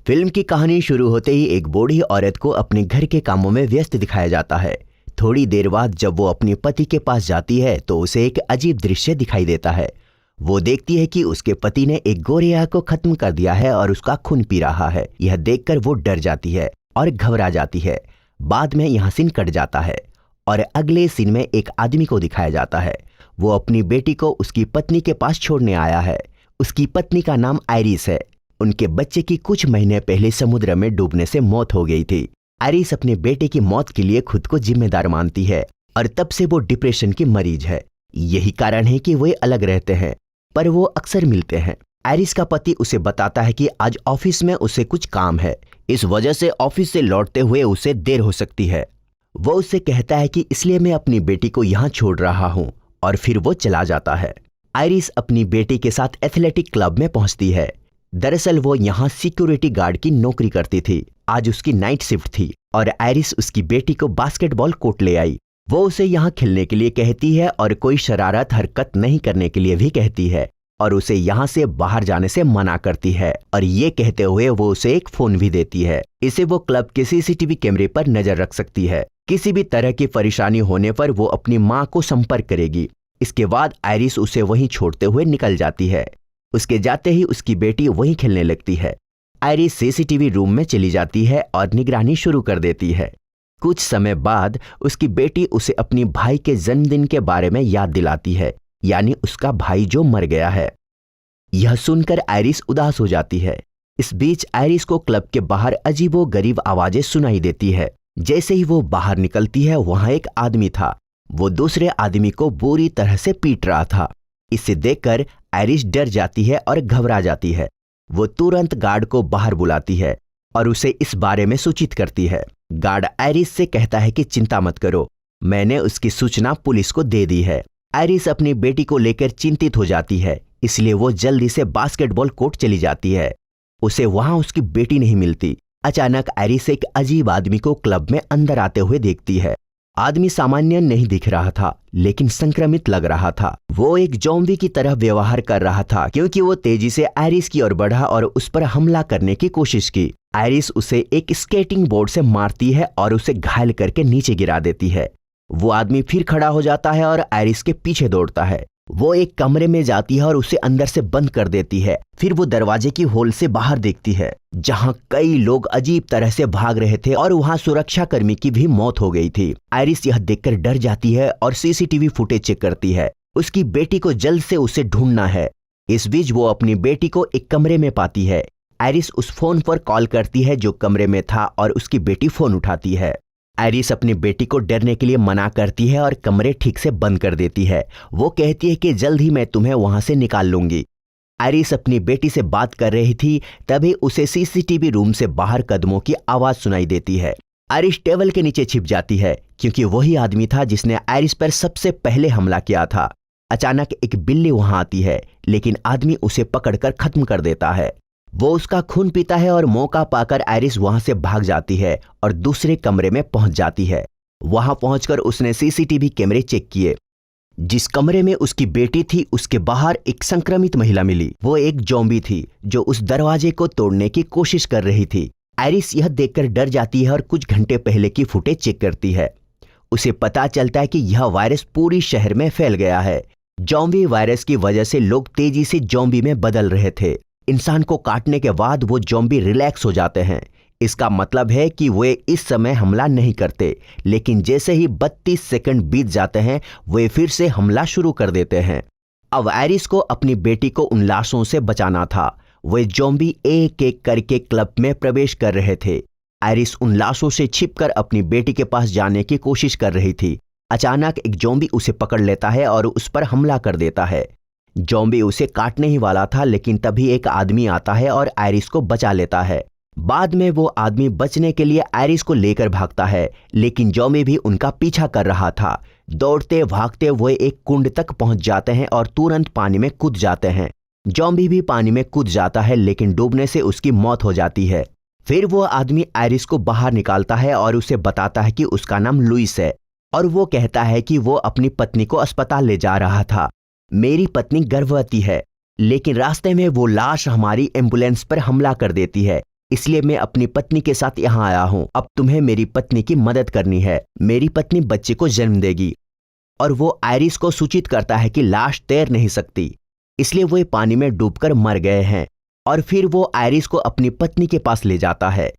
Film की कहानी शुरू होते ही एक बूढ़ी औरत को अपने घर के कामों में व्यस्त दिखाया जाता है। थोड़ी देर बाद जब वो अपने पति के पास जाती है तो उसे एक अजीब दृश्य दिखाई देता है। वो देखती है कि उसके पति ने एक गोरिया को खत्म कर दिया है और उसका खून पी रहा है। यह देखकर वो डर जाती है और घबरा जाती है। बाद में यह सीन कट जाता है और अगले सीन में एक आदमी को दिखाया जाता है। वो अपनी बेटी को उसकी पत्नी के पास छोड़ने आया है। उसकी पत्नी का नाम आयरिस है। उनके बच्चे की कुछ महीने पहले समुद्र में डूबने से मौत हो गई थी। आयरिस अपने बेटे की मौत के लिए खुद को जिम्मेदार मानती है और तब से वो डिप्रेशन की मरीज है। यही कारण है कि वे अलग रहते हैं, पर वो अक्सर मिलते हैं। आयरिस का पति उसे बताता है कि आज ऑफिस में उसे कुछ काम है, इस वजह से ऑफिस से लौटते हुए उसे देर हो सकती है। वो उससे कहता है कि इसलिए मैं अपनी बेटी को यहाँ छोड़ रहा हूँ और फिर वो चला जाता है। आयरिस अपनी बेटी के साथ एथलेटिक क्लब में पहुंचती है। दरअसल वो यहाँ सिक्योरिटी गार्ड की नौकरी करती थी। आज उसकी नाइट शिफ्ट थी और आयरिस उसकी बेटी को बास्केटबॉल कोर्ट ले आई। वो उसे यहाँ खेलने के लिए कहती है और कोई शरारत हरकत नहीं करने के लिए भी कहती है और उसे यहाँ से बाहर जाने से मना करती है और ये कहते हुए वो उसे एक फोन भी देती है। इसे वो क्लब के सीसीटीवी कैमरे पर नजर रख सकती है। किसी भी तरह की परेशानी होने पर वो अपनी माँ को संपर्क करेगी। इसके बाद आयरिस उसे वहीं छोड़ते हुए निकल जाती है। उसके जाते ही उसकी बेटी वहीं खेलने लगती है। आयरिस सीसीटीवी रूम में चली जाती है और निगरानी शुरू कर देती है। कुछ समय बाद उसकी बेटी उसे अपनी भाई के जन्मदिन के बारे में याद दिलाती है, यानी उसका भाई जो मर गया है। यह सुनकर आयरिस उदास हो जाती है। इस बीच आयरिस को क्लब के बाहर अजीबोगरीब आवाजें सुनाई देती है। जैसे ही वो बाहर निकलती है वहां एक आदमी था। वो दूसरे आदमी को बुरी तरह से पीट रहा था। इसे देखकर आयरिस डर जाती है और घबरा जाती है। वो तुरंत गार्ड को बाहर बुलाती है और उसे इस बारे में सूचित करती है। गार्ड आयरिस से कहता है कि चिंता मत करो, मैंने उसकी सूचना पुलिस को दे दी है। आयरिस अपनी बेटी को लेकर चिंतित हो जाती है, इसलिए वो जल्दी से बास्केटबॉल कोर्ट चली जाती है। उसे वहां उसकी बेटी नहीं मिलती। अचानक आयरिस एक अजीब आदमी को क्लब में अंदर आते हुए देखती है। आदमी सामान्य नहीं दिख रहा था, लेकिन संक्रमित लग रहा था। वो एक ज़ॉम्बी की तरह व्यवहार कर रहा था, क्योंकि वो तेजी से आयरिस की ओर बढ़ा और उस पर हमला करने की कोशिश की। आयरिस उसे एक स्केटिंग बोर्ड से मारती है और उसे घायल करके नीचे गिरा देती है। वो आदमी फिर खड़ा हो जाता है और आयरिस के पीछे दौड़ता है। वो एक कमरे में जाती है और उसे अंदर से बंद कर देती है। फिर वो दरवाजे की होल से बाहर देखती है, जहां कई लोग अजीब तरह से भाग रहे थे और वहां सुरक्षा कर्मी की भी मौत हो गई थी। आयरिस यह देखकर डर जाती है और सीसीटीवी फुटेज चेक करती है। उसकी बेटी को जल्द से उसे ढूंढना है। इस बीच वो अपनी बेटी को एक कमरे में पाती है। आयरिस उस फोन पर कॉल करती है जो कमरे में था और उसकी बेटी फोन उठाती है। आयरिस अपनी बेटी को डरने के लिए मना करती है और कमरे ठीक से बंद कर देती है। वो कहती है कि जल्द ही मैं तुम्हें वहां से निकाल लूंगी। आयरिस अपनी बेटी से बात कर रही थी, तभी उसे सीसीटीवी रूम से बाहर कदमों की आवाज सुनाई देती है। आयरिस टेबल के नीचे छिप जाती है, क्योंकि वही आदमी था जिसने आयरिस पर सबसे पहले हमला किया था। अचानक एक बिल्ली वहां आती है, लेकिन आदमी उसे पकड़कर खत्म कर देता है। वो उसका खून पीता है और मौका पाकर आयरिस वहां से भाग जाती है और दूसरे कमरे में पहुंच जाती है। वहां पहुंचकर उसने सीसीटीवी कैमरे चेक किए। जिस कमरे में उसकी बेटी थी उसके बाहर एक संक्रमित महिला मिली। वो एक ज़ॉम्बी थी जो उस दरवाजे को तोड़ने की कोशिश कर रही थी। आयरिस यह देखकर डर जाती है और कुछ घंटे पहले की फुटेज चेक करती है। उसे पता चलता है कि यह वायरस पूरी शहर में फैल गया है। ज़ॉम्बी वायरस की वजह से लोग तेजी से ज़ॉम्बी में बदल रहे थे। इंसान को काटने के बाद वो ज़ॉम्बी रिलैक्स हो जाते हैं। इसका मतलब है कि वे इस समय हमला नहीं करते, लेकिन जैसे ही 32 सेकंड बीत जाते हैं वे फिर से हमला शुरू कर देते हैं। अब आयरिस को अपनी बेटी को उन लाशों से बचाना था। वे ज़ॉम्बी एक एक करके क्लब में प्रवेश कर रहे थे। आयरिस उन लाशों से छिपकर अपनी बेटी के पास जाने की कोशिश कर रही थी। अचानक एक ज़ॉम्बी उसे पकड़ लेता है और उस पर हमला कर देता है। ज़ॉम्बी उसे काटने ही वाला था, लेकिन तभी एक आदमी आता है और आयरिस को बचा लेता है। बाद में वो आदमी बचने के लिए आयरिस को लेकर भागता है, लेकिन ज़ॉम्बी भी उनका पीछा कर रहा था। दौड़ते भागते वो एक कुंड तक पहुंच जाते हैं और तुरंत पानी में कूद जाते हैं। ज़ॉम्बी भी पानी में कूद जाता है, लेकिन डूबने से उसकी मौत हो जाती है। फिर वो आदमी आयरिस को बाहर निकालता है और उसे बताता है कि उसका नाम लुइस है और वो कहता है कि वो अपनी पत्नी को अस्पताल ले जा रहा था। मेरी पत्नी गर्भवती है, लेकिन रास्ते में वो लाश हमारी एम्बुलेंस पर हमला कर देती है। इसलिए मैं अपनी पत्नी के साथ यहाँ आया हूँ। अब तुम्हें मेरी पत्नी की मदद करनी है। मेरी पत्नी बच्चे को जन्म देगी। और वो आयरिस को सूचित करता है कि लाश तैर नहीं सकती, इसलिए वो पानी में डूबकर मर गए हैं। और फिर वो आयरिस को अपनी पत्नी के पास ले जाता है।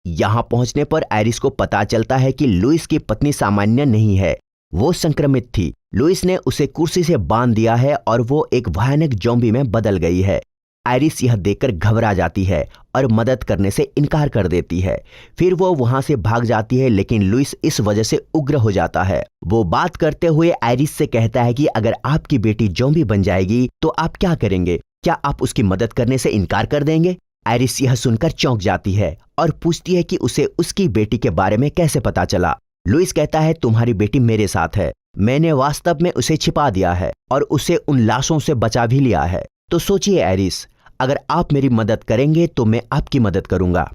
यहां पहुंचने पर आयरिस को पता चलता है कि लुइस की पत्नी सामान्य नहीं है, वो संक्रमित थी। लुइस ने उसे कुर्सी से बांध दिया है और वो एक भयानक ज़ॉम्बी में बदल गई है। आयरिस यह देखकर घबरा जाती है और मदद करने से इनकार कर देती है। फिर वो वहां से भाग जाती है, लेकिन लुइस इस वजह से उग्र हो जाता है। वो बात करते हुए आयरिस से कहता है कि अगर आपकी बेटी ज़ॉम्बी बन जाएगी तो आप क्या करेंगे? क्या आप उसकी मदद करने से इनकार कर देंगे? आयरिस यह सुनकर चौंक जाती है और पूछती है कि उसे उसकी बेटी के बारे में कैसे पता चला। लुइस कहता है, तुम्हारी बेटी मेरे साथ है। मैंने वास्तव में उसे छिपा दिया है और उसे उन लाशों से बचा भी लिया है। तो सोचिए आयरिस, अगर आप मेरी मदद करेंगे तो मैं आपकी मदद करूंगा।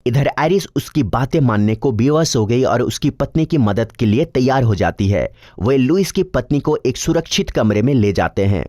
इधर आयरिस उसकी बातें मानने को बेवश हो गई और उसकी पत्नी की मदद के लिए तैयार हो जाती है। वे लुइस की पत्नी को एक सुरक्षित कमरे में ले जाते हैं।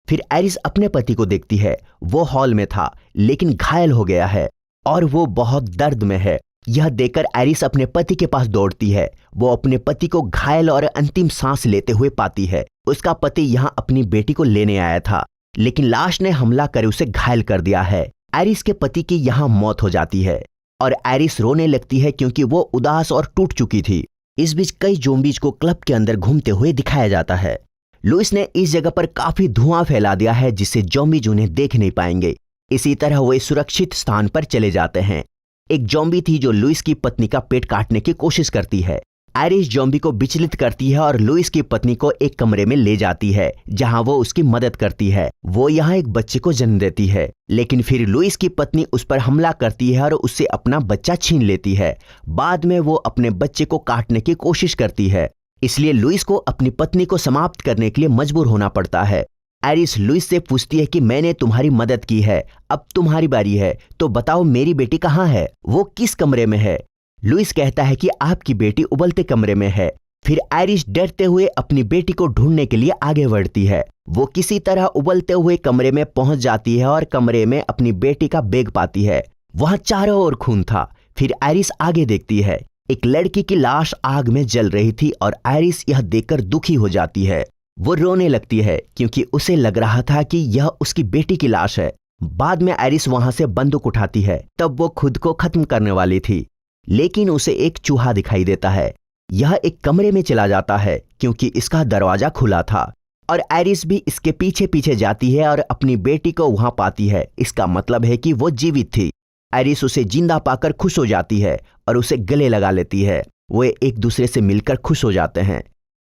फिर आयरिस अपने पति को देखती है। वो हॉल में था लेकिन घायल हो गया है और वो बहुत दर्द में है। यह देखकर आयरिस अपने पति के पास दौड़ती है। वो अपने पति को घायल और अंतिम सांस लेते हुए पाती है। उसका पति यहाँ अपनी बेटी को लेने आया था, लेकिन लाश ने हमला कर उसे घायल कर दिया है। आयरिस के पति की यहाँ मौत हो जाती है और आयरिस रोने लगती है क्योंकि वो उदास और टूट चुकी थी। इस बीच कई ज़ॉम्बीज को क्लब के अंदर घूमते हुए दिखाया जाता है। लुइस ने इस जगह पर काफी धुआं फैला दिया है जिससे ज़ॉम्बीज उन्हें देख नहीं पाएंगे। इसी तरह वे सुरक्षित स्थान पर चले जाते हैं। एक ज़ॉम्बी थी जो लुइस की पत्नी का पेट काटने की कोशिश करती है। आयरिस ज़ॉम्बी को विचलित करती है और लुइस की पत्नी को एक कमरे में ले जाती है जहां वो उसकी मदद करती है। वो यहाँ एक बच्चे को जन्म देती है, लेकिन फिर लुइस की पत्नी उस पर हमला करती है और उससे अपना बच्चा छीन लेती है। बाद में वो अपने बच्चे को काटने की कोशिश करती है, इसलिए लुइस को अपनी पत्नी को समाप्त करने के लिए मजबूर होना पड़ता है। आयरिस लुइस से पूछती है कि मैंने तुम्हारी मदद की है, अब तुम्हारी बारी है, तो बताओ मेरी बेटी कहाँ है? वो किस कमरे में है? लुइस कहता है कि आपकी बेटी उबलते कमरे में है। फिर आयरिस डरते हुए अपनी बेटी को ढूंढने के लिए आगे बढ़ती है। वो किसी तरह उबलते हुए कमरे में पहुंच जाती है और कमरे में अपनी बेटी का बैग पाती है। वहां चारों ओर खून था। फिर आयरिस आगे देखती है। एक लड़की की लाश आग में जल रही थी और आयरिस यह देखकर दुखी हो जाती है। वो रोने लगती है क्योंकि उसे लग रहा था कि यह उसकी बेटी की लाश है। बाद में आयरिस वहां से बंदूक उठाती है। तब वो खुद को खत्म करने वाली थी, लेकिन उसे एक चूहा दिखाई देता है। यह एक कमरे में चला जाता है क्योंकि इसका दरवाजा खुला था और आयरिस भी इसके पीछे पीछे जाती है और अपनी बेटी को वहां पाती है। इसका मतलब है कि वो जीवित थी। आयरिस उसे जिंदा पाकर खुश हो जाती है और उसे गले लगा लेती है। वे एक दूसरे से मिलकर खुश हो जाते हैं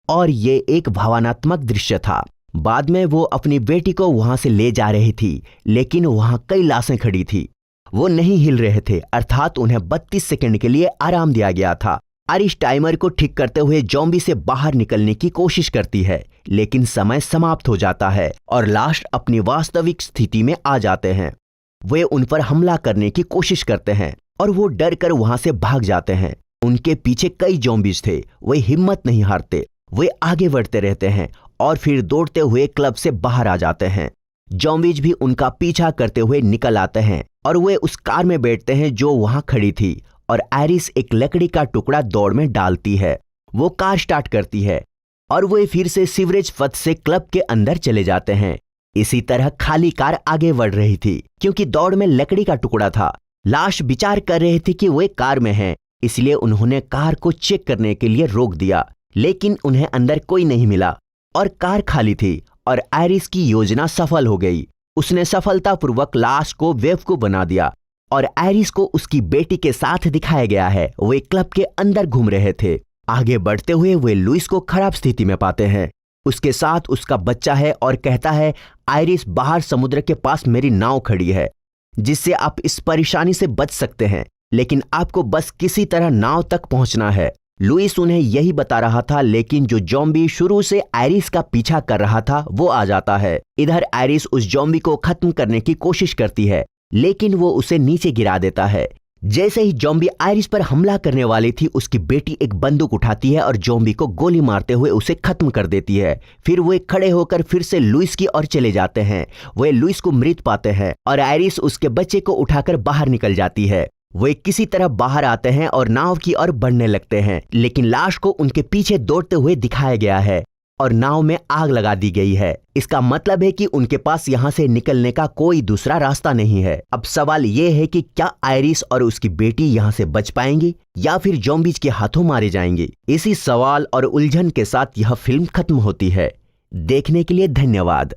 और ये एक भावनात्मक दृश्य था। बाद में वो अपनी बेटी को वहां से ले जा रही थी, लेकिन वहां कई लाशें खड़ी थी। वो नहीं हिल रहे थे, अर्थात उन्हें 32 सेकंड के लिए आराम दिया गया था। आयरिस टाइमर को ठीक करते हुए ज़ॉम्बी से बाहर निकलने की कोशिश करती है, लेकिन समय समाप्त हो जाता है और लाश अपनी वास्तविक स्थिति में आ जाते हैं। वे उन पर हमला करने की कोशिश करते हैं और वो डर कर वहां से भाग जाते हैं। उनके पीछे कई ज़ॉम्बीज थे। वे हिम्मत नहीं हारते। वे आगे बढ़ते रहते हैं और फिर दौड़ते हुए क्लब से बाहर आ जाते हैं। ज़ॉम्बीज भी उनका पीछा करते हुए निकल आते हैं और वे उस कार में बैठते हैं जो वहां खड़ी थी और आयरिस एक लकड़ी का टुकड़ा दौड़ में डालती है। वो कार स्टार्ट करती है और वे फिर से सीवरेज पथ से क्लब के अंदर चले जाते हैं। इसी तरह खाली कार आगे बढ़ रही थी क्योंकि दौड़ में लकड़ी का टुकड़ा था। लाश विचार कर रहे थे कि वे कार में हैं, इसलिए उन्होंने कार को चेक करने के लिए रोक दिया, लेकिन उन्हें अंदर कोई नहीं मिला और कार खाली थी और आयरिस की योजना सफल हो गई। उसने सफलतापूर्वक लाश को बेवकूफ बना दिया और आयरिस को उसकी बेटी के साथ दिखाया गया है। वे क्लब के अंदर घूम रहे थे। आगे बढ़ते हुए वे लुइस को खराब स्थिति में पाते हैं। उसके साथ उसका बच्चा है और कहता है, आयरिस बाहर समुद्र के पास मेरी नाव खड़ी है जिससे आप इस परेशानी से बच सकते हैं, लेकिन आपको बस किसी तरह नाव तक पहुंचना है। लुइस उन्हें यही बता रहा था, लेकिन जो ज़ॉम्बी शुरू से आयरिस का पीछा कर रहा था वो आ जाता है। इधर आयरिस उस ज़ॉम्बी को खत्म करने की कोशिश करती है, लेकिन वो उसे नीचे गिरा देता है। जैसे ही ज़ॉम्बी आयरिस पर हमला करने वाली थी, उसकी बेटी एक बंदूक उठाती है और ज़ॉम्बी को गोली मारते हुए उसे खत्म कर देती है। फिर वे खड़े होकर फिर से लुइस की ओर चले जाते हैं। वे लुइस को मृत पाते हैं और आयरिस उसके बच्चे को उठाकर बाहर निकल जाती है। वो एक किसी तरह बाहर आते हैं और नाव की ओर बढ़ने लगते हैं, लेकिन लाश को उनके पीछे दौड़ते हुए दिखाया गया है और नाव में आग लगा दी गई है। इसका मतलब है कि उनके पास यहाँ से निकलने का कोई दूसरा रास्ता नहीं है। अब सवाल ये है कि क्या आयरिस और उसकी बेटी यहाँ से बच पाएंगी या फिर ज़ॉम्बीज के हाथों मारे जाएंगे। इसी सवाल और उलझन के साथ यह फिल्म खत्म होती है। देखने के लिए धन्यवाद।